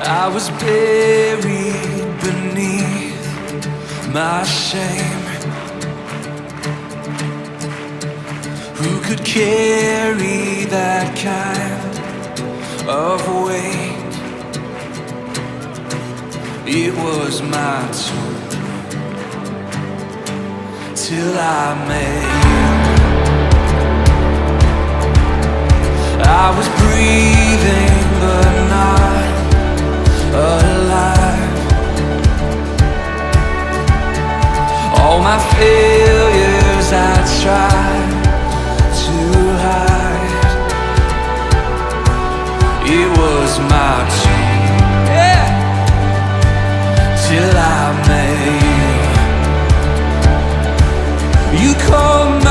I was buried beneath my shame. Who could carry that kind of weight? It was my turn till I made. I was breathing but not alive. All my failures I tried to hide. It was my turn, yeah, till I made. You called me